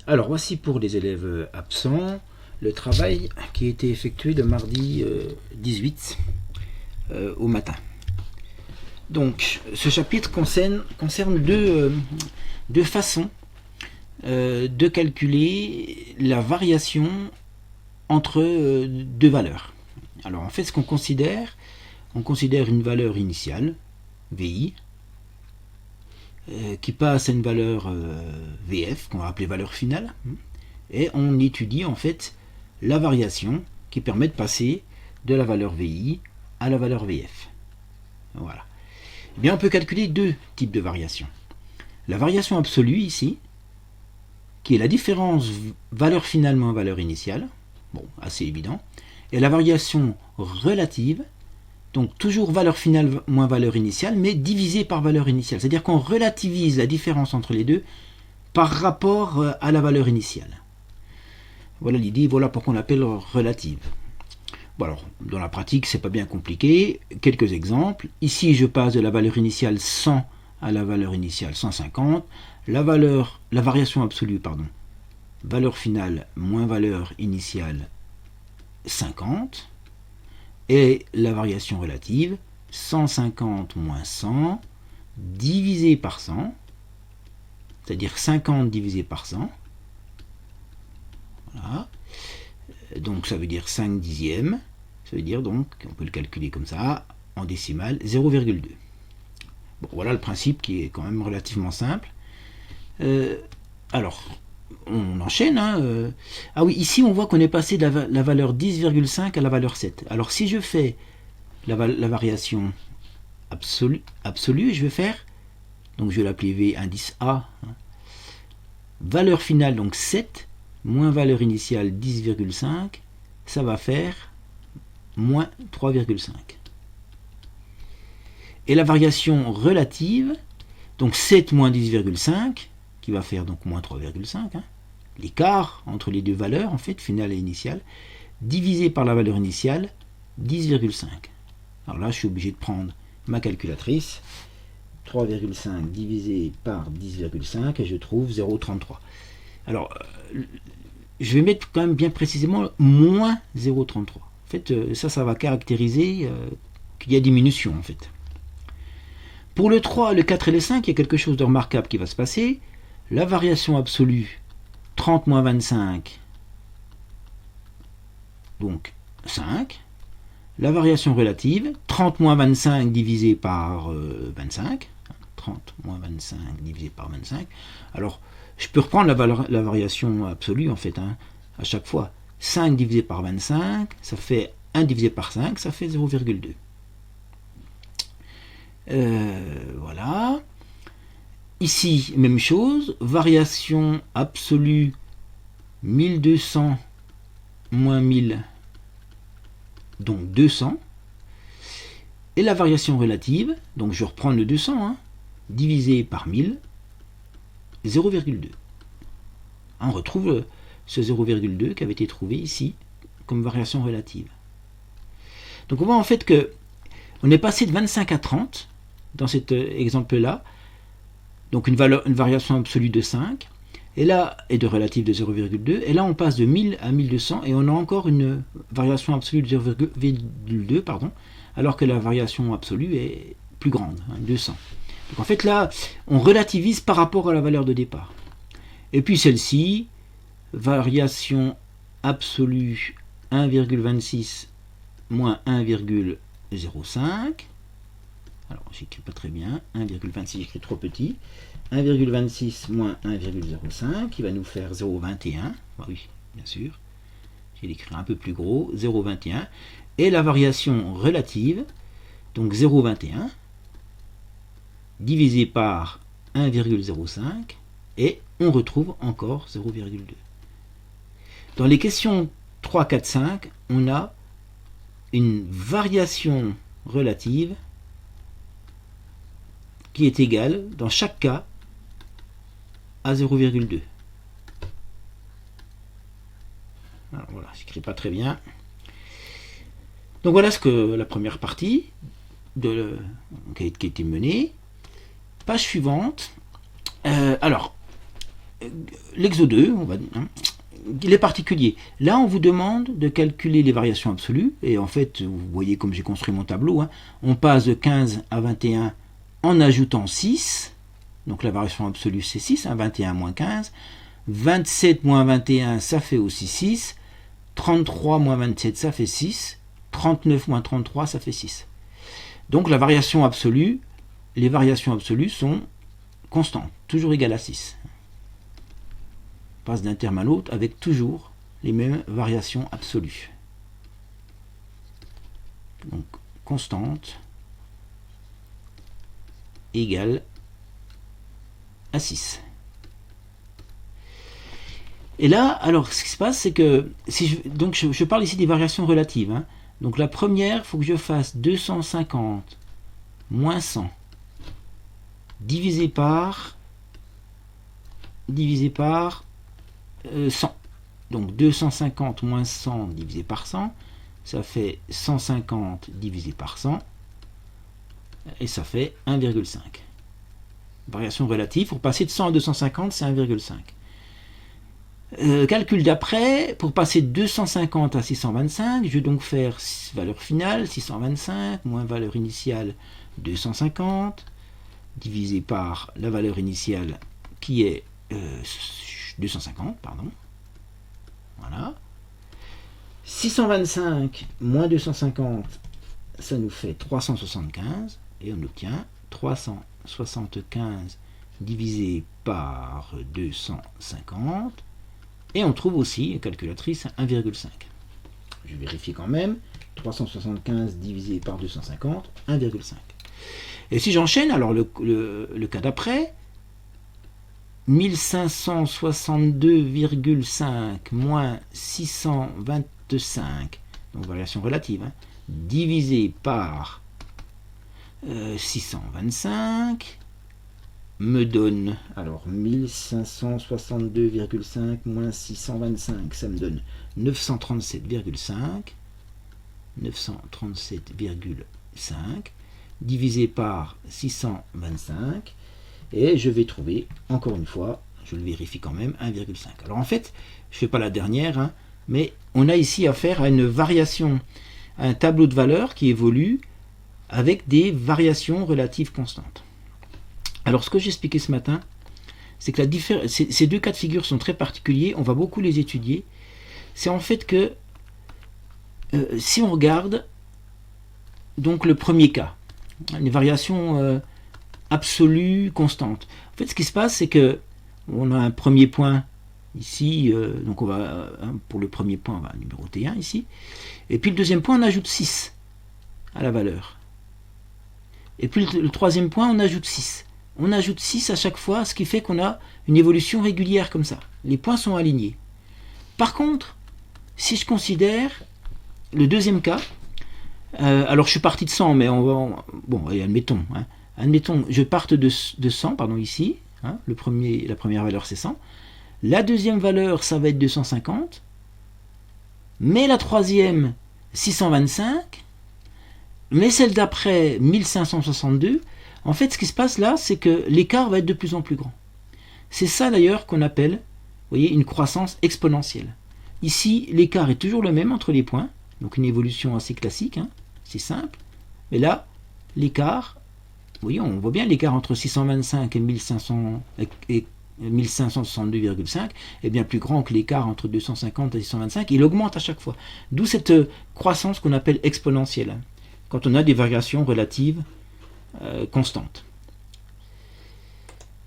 Alors voici pour les élèves absents le travail qui a été effectué le mardi 18 au matin. Donc ce chapitre concerne deux façons de calculer la variation entre deux valeurs. Alors en fait ce qu'on considère, on considère une valeur initiale, VI, qui passe à une valeur VF, qu'on va appeler valeur finale, et on étudie en fait la variation qui permet de passer de la valeur VI à la valeur VF. Voilà. Eh bien, on peut calculer deux types de variations. La variation absolue ici, qui est la différence valeur finale moins valeur initiale, bon, assez évident, et la variation relative, donc toujours valeur finale moins valeur initiale, mais divisée par valeur initiale. C'est-à-dire qu'on relativise la différence entre les deux par rapport à la valeur initiale. Voilà l'idée, voilà pourquoi on l'appelle relative. Bon alors, dans la pratique, c'est pas bien compliqué. Quelques exemples. Ici, je passe de la valeur initiale 100 à la valeur initiale 150. La variation absolue, valeur finale moins valeur initiale 50. Et la variation relative, 150 moins 100, divisé par 100, c'est-à-dire 50 divisé par 100. Voilà. Donc ça veut dire 5 dixièmes. Ça veut dire donc, on peut le calculer comme ça, en décimale, 0,2. Bon, voilà le principe qui est quand même relativement simple. Alors, on enchaîne. Ah oui, ici on voit qu'on est passé de la valeur 10,5 à la valeur 7. Alors si je fais la variation absolue, je vais faire, donc je vais l'appeler V indice A, valeur finale donc 7, moins valeur initiale 10,5, ça va faire moins 3,5. Et la variation relative, donc 7 moins 10,5, qui va faire donc moins 3,5, l'écart entre les deux valeurs, en fait, finale et initiale, divisé par la valeur initiale, 10,5. Alors là, je suis obligé de prendre ma calculatrice, 3,5 divisé par 10,5, et je trouve 0,33. Alors, je vais mettre quand même bien précisément moins 0,33. En fait, ça va caractériser qu'il y a diminution, en fait. Pour le 3, le 4 et le 5, il y a quelque chose de remarquable qui va se passer. La variation absolue, 30 moins 25, donc 5. La variation relative, 30 moins 25 divisé par 25. 30 moins 25 divisé par 25. Alors, je peux reprendre la variation absolue, en fait, à chaque fois. 5 divisé par 25, ça fait 1 divisé par 5, ça fait 0,2. Voilà. Ici, même chose, variation absolue 1200 moins 1000, donc 200. Et la variation relative, donc je reprends le 200, divisé par 1000, 0,2. On retrouve ce 0,2 qui avait été trouvé ici comme variation relative. Donc on voit en fait que on est passé de 25 à 30 dans cet exemple-là. Donc une variation absolue de 5, et là, et de relative de 0,2, et là on passe de 1000 à 1200, et on a encore une variation absolue de 0,2, alors que la variation absolue est plus grande, 200. Donc en fait là, on relativise par rapport à la valeur de départ. Et puis celle-ci, variation absolue 1,26 moins 1,05, alors j'écris pas très bien, 1,26 j'écris trop petit, 1,26 moins 1,05 qui va nous faire 0,21, bah oui bien sûr, j'ai l'écrit un peu plus gros, 0,21, et la variation relative, donc 0,21 divisé par 1,05, et on retrouve encore 0,2. Dans les questions 3, 4, 5, on a une variation relative qui est égale, dans chaque cas, à 0,2. Alors voilà, j'écris pas très bien. Donc voilà ce que la première partie qui a été menée. Page suivante. Alors, l'exo 2, il est particulier. Là, on vous demande de calculer les variations absolues. Et en fait, vous voyez comme j'ai construit mon tableau. On passe de 15 à 21 en ajoutant 6. Donc la variation absolue, c'est 6. 21 moins 15. 27 moins 21, ça fait aussi 6. 33 moins 27, ça fait 6. 39 moins 33, ça fait 6. Donc la variation absolue, les variations absolues sont constantes, toujours égales à 6. On passe d'un terme à l'autre avec toujours les mêmes variations absolues. Donc constante égale à 6. Et là, alors ce qui se passe, c'est que si je parle ici des variations relatives. Donc la première, il faut que je fasse 250 moins 100 divisé par 100. Donc 250 moins 100 divisé par 100, ça fait 150 divisé par 100, et ça fait 1,5. Variation relative, pour passer de 100 à 250, c'est 1,5. Calcul d'après, pour passer de 250 à 625, je vais donc faire valeur finale 625 moins valeur initiale 250 divisé par la valeur initiale qui est 250, pardon. Voilà. 625 moins 250, ça nous fait 375 et on obtient 375 divisé par 250. Et on trouve aussi, calculatrice, 1,5. Je vérifie quand même. 375 divisé par 250, 1,5. Et si j'enchaîne, alors le cas d'après, 1562,5 moins 625, donc variation relative, divisé par 625, me donne, alors 1562,5 moins 625, ça me donne 937,5, 937,5, divisé par 625, et je vais trouver, encore une fois, je le vérifie quand même, 1,5. Alors en fait, je ne fais pas la dernière, mais on a ici affaire à une variation, à un tableau de valeurs qui évolue avec des variations relatives constantes. Alors ce que j'ai expliqué ce matin, c'est que ces deux cas de figure sont très particuliers, on va beaucoup les étudier. C'est en fait que si on regarde donc le premier cas, les variations absolues constantes. En fait ce qui se passe, c'est que on a un premier point ici, donc on va pour le premier point on va numéroter 1 ici, et puis le deuxième point on ajoute 6 à la valeur. Et puis le troisième point on ajoute 6. On ajoute 6 à chaque fois, ce qui fait qu'on a une évolution régulière comme ça. Les points sont alignés. Par contre, si je considère le deuxième cas, alors je suis parti de 100, mais on va... Bon, allez, admettons. Admettons, je parte de 100, pardon, ici. La première valeur, c'est 100. La deuxième valeur, ça va être 250. Mais la troisième, 625. Mais celle d'après, 1562. En fait, ce qui se passe là, c'est que l'écart va être de plus en plus grand. C'est ça d'ailleurs qu'on appelle, vous voyez, une croissance exponentielle. Ici, l'écart est toujours le même entre les points, donc une évolution assez classique, c'est simple. Mais là, l'écart, vous voyez, on voit bien l'écart entre 625 et 1562,5 est bien plus grand que l'écart entre 250 et 625. Il augmente à chaque fois. D'où cette croissance qu'on appelle exponentielle, quand on a des variations relatives constante.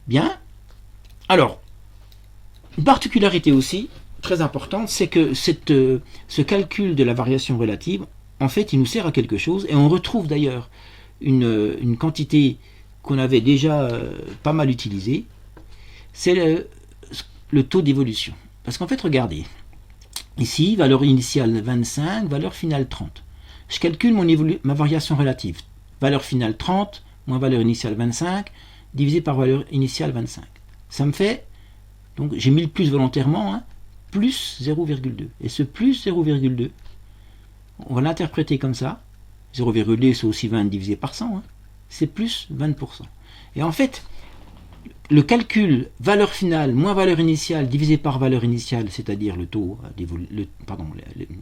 Bien. Alors, une particularité aussi très importante, c'est que ce calcul de la variation relative, en fait, il nous sert à quelque chose, et on retrouve d'ailleurs une quantité qu'on avait déjà pas mal utilisée, c'est le taux d'évolution. Parce qu'en fait, regardez, ici, valeur initiale 25, valeur finale 30. Je calcule ma variation relative. Valeur finale 30, moins valeur initiale 25, divisé par valeur initiale 25. Ça me fait, donc j'ai mis le plus volontairement, plus 0,2. Et ce plus 0,2, on va l'interpréter comme ça. 0,2 c'est aussi 20 divisé par 100, c'est plus 20%. Et en fait, le calcul valeur finale moins valeur initiale divisé par valeur initiale, c'est-à-dire le taux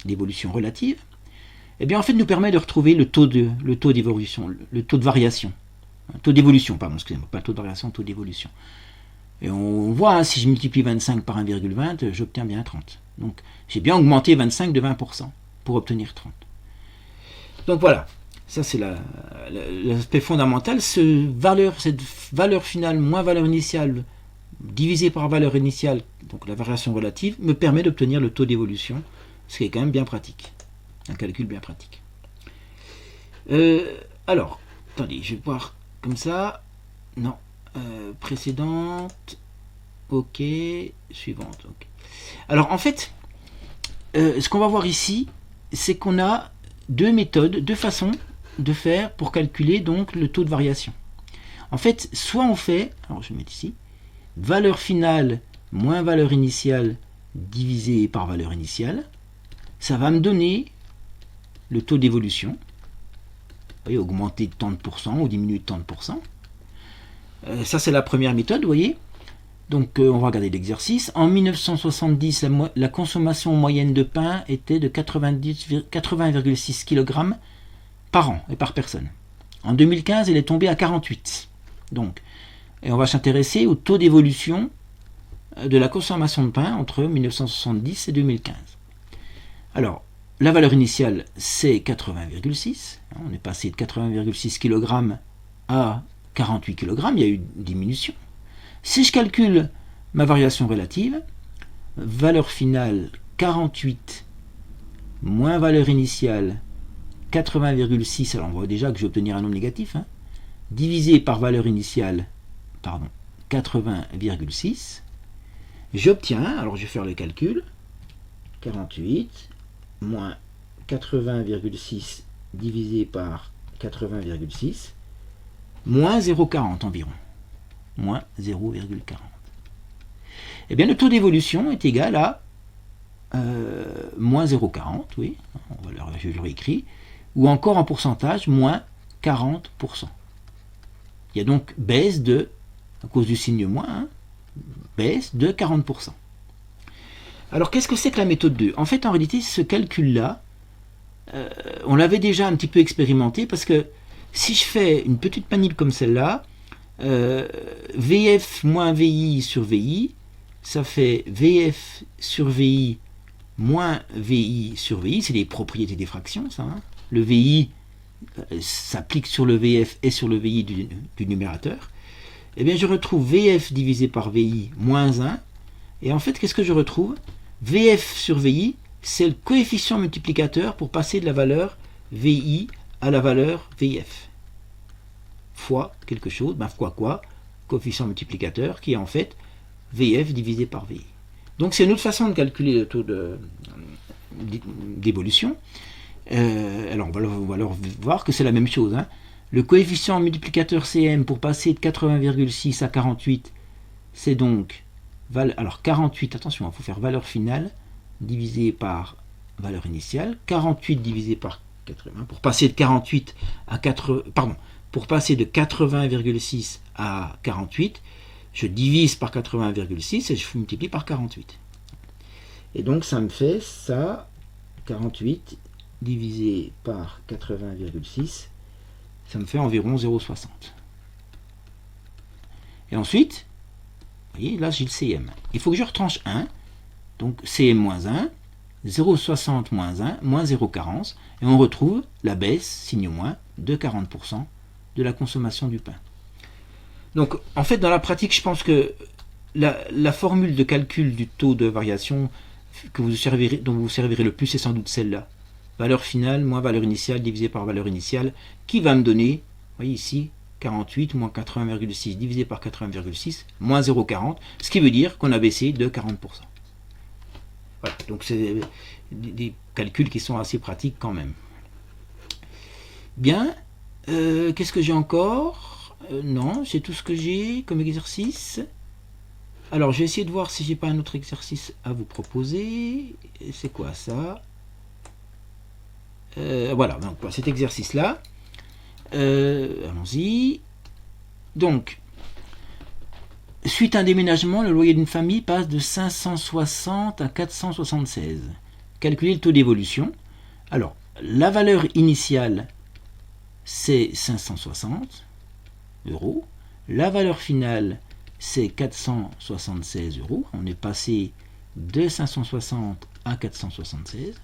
d'évolution relative, eh bien en fait nous permet de retrouver le taux d'évolution, le taux de variation, taux d'évolution, pardon, excusez-moi, pas taux de variation, taux d'évolution. Et on voit, hein, si je multiplie 25 par 1,20, j'obtiens bien 30. Donc j'ai bien augmenté 25 de 20% pour obtenir 30. Donc voilà, ça c'est l'aspect fondamental. Cette valeur finale moins valeur initiale divisée par valeur initiale, donc la variation relative, me permet d'obtenir le taux d'évolution, ce qui est quand même bien pratique. Un calcul bien pratique. Alors, attendez, je vais voir comme ça. Non. Précédente. Ok. Suivante. Ok. Alors, en fait, ce qu'on va voir ici, c'est qu'on a deux méthodes, deux façons de faire pour calculer donc le taux de variation. En fait, soit on fait, alors je vais mettre ici, valeur finale moins valeur initiale divisé par valeur initiale. Ça va me donner le taux d'évolution. Vous voyez, augmenter de tant de pourcents ou diminuer de tant de pourcents. Ça, c'est la première méthode, vous voyez. Donc, on va regarder l'exercice. En 1970, la consommation moyenne de pain était de 80,6 kg par an et par personne. En 2015, elle est tombée à 48. Donc, et on va s'intéresser au taux d'évolution de la consommation de pain entre 1970 et 2015. Alors, la valeur initiale, c'est 80,6. On est passé de 80,6 kg à 48 kg. Il y a eu une diminution. Si je calcule ma variation relative, valeur finale 48 moins valeur initiale 80,6, alors on voit déjà que je vais obtenir un nombre négatif, hein, divisé par valeur initiale, 80,6, j'obtiens, alors je vais faire le calcul, 48 moins 80,6 divisé par 80,6, moins 0,40 environ. Moins 0,40. Eh bien, le taux d'évolution est égal à moins 0,40, oui, je le réécris, ou encore en pourcentage, moins 40%. Il y a donc baisse de, à cause du signe moins, hein, baisse de 40%. Alors, qu'est-ce que c'est que la méthode 2? En fait, en réalité, ce calcul-là, on l'avait déjà un petit peu expérimenté, parce que si je fais une petite manip comme celle-là, VF moins VI sur VI, ça fait VF sur VI moins VI sur VI, c'est les propriétés des fractions, ça. Hein. Le VI s'applique sur le VF et sur le VI du numérateur. Eh bien, je retrouve VF divisé par VI moins 1, et en fait, qu'est-ce que je retrouve? VF sur VI, c'est le coefficient multiplicateur pour passer de la valeur VI à la valeur VF. Fois quelque chose, fois quoi? Coefficient multiplicateur qui est en fait VF divisé par VI. Donc c'est une autre façon de calculer le taux d'évolution. Alors on va alors voir que c'est la même chose. Hein. Le coefficient multiplicateur CM pour passer de 80,6 à 48, c'est donc, alors 48, attention, il faut faire valeur finale divisé par valeur initiale, 48 divisé par 80, pour passer de 48 à 4, pardon, pour passer de 80,6 à 48, je divise par 80,6 et je multiplie par 48. Et donc ça me fait ça, 48 divisé par 80,6, ça me fait environ 0,60. Et ensuite, vous voyez, là j'ai le CM. Il faut que je retranche 1, donc CM moins 1, 0,60 moins 1, moins 0,40, et on retrouve la baisse, signe moins, de 40% de la consommation du pain. Donc, en fait, dans la pratique, je pense que la formule de calcul du taux de variation dont vous vous servirez le plus, c'est sans doute celle-là. Valeur finale moins valeur initiale divisé par valeur initiale, qui va me donner, vous voyez ici, 48 moins 80,6 divisé par 80,6, moins 0,40, ce qui veut dire qu'on a baissé de 40%. Voilà, donc c'est des calculs qui sont assez pratiques quand même. Bien, qu'est-ce que j'ai encore? Non, c'est tout ce que j'ai comme exercice. Alors, je vais essayer de voir si j'ai pas un autre exercice à vous proposer. C'est quoi ça? Voilà, donc cet exercice-là. Allons-y. Donc, suite à un déménagement, le loyer d'une famille passe de 560 à 476. Calculer le taux d'évolution. Alors, la valeur initiale, c'est 560 euros. La valeur finale, c'est 476 euros. On est passé de 560 à 476.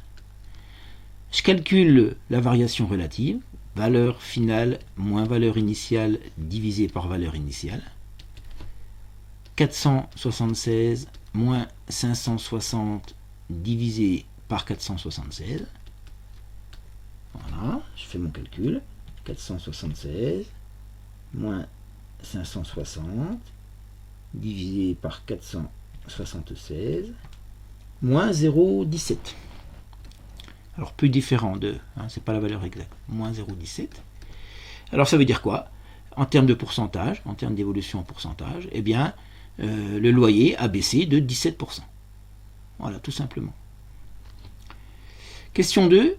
Je calcule la variation relative, valeur finale moins valeur initiale divisé par valeur initiale. 476 moins 560 divisé par 476. Voilà, je fais mon calcul. 476 moins 560 divisé par 476 moins 0,17. Alors plus différent de, c'est pas la valeur exacte, moins 0,17. Alors ça veut dire quoi? En termes de pourcentage, en termes d'évolution en pourcentage, eh bien le loyer a baissé de 17%. Voilà, tout simplement. Question 2.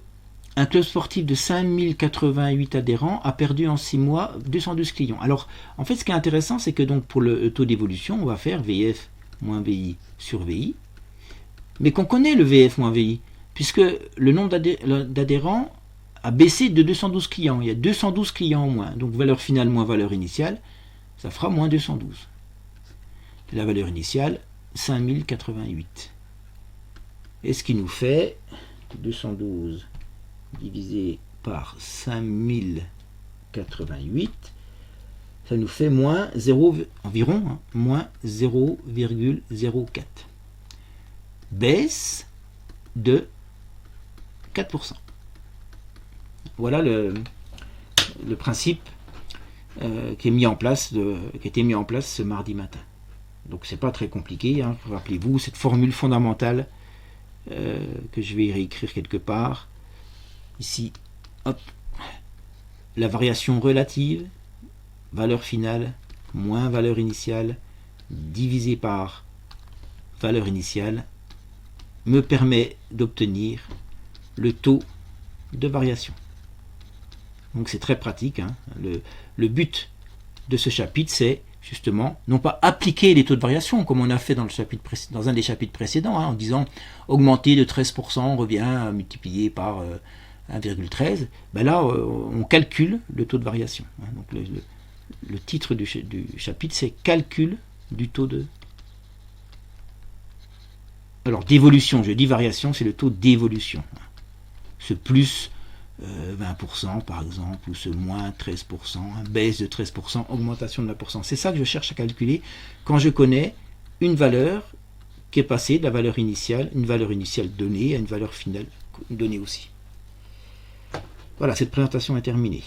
Un club sportif de 5088 adhérents a perdu en 6 mois 212 clients. Alors, en fait, ce qui est intéressant, c'est que donc pour le taux d'évolution, on va faire VF moins VI sur VI, mais qu'on connaît le VF moins VI, puisque le nombre d'adhérents a baissé de 212 clients. Il y a 212 clients en moins. Donc, valeur finale moins valeur initiale, ça fera moins 212. La valeur initiale, 5088. Et ce qui nous fait 212 divisé par 5088, ça nous fait moins 0, environ, moins 0,04. Baisse de 4%. Voilà le principe qui est mis en place, qui a été mis en place ce mardi matin. Donc c'est pas très compliqué, rappelez-vous cette formule fondamentale que je vais réécrire quelque part. Ici, hop, la variation relative, valeur finale, moins valeur initiale, divisé par valeur initiale, me permet d'obtenir le taux de variation. Donc c'est très pratique. Le but de ce chapitre, c'est justement, non pas appliquer les taux de variation, comme on a fait dans un des chapitres précédents, en disant augmenter de 13% revient multiplié par 1,13, là on calcule le taux de variation. Donc le titre du chapitre, c'est calcul du taux de... Alors d'évolution, je dis variation, c'est le taux d'évolution. Ce plus 20% par exemple, ou ce moins 13%, baisse de 13%, augmentation de 1%. C'est ça que je cherche à calculer quand je connais une valeur qui est passée de la valeur initiale, une valeur initiale donnée, à une valeur finale donnée aussi. Voilà, cette présentation est terminée.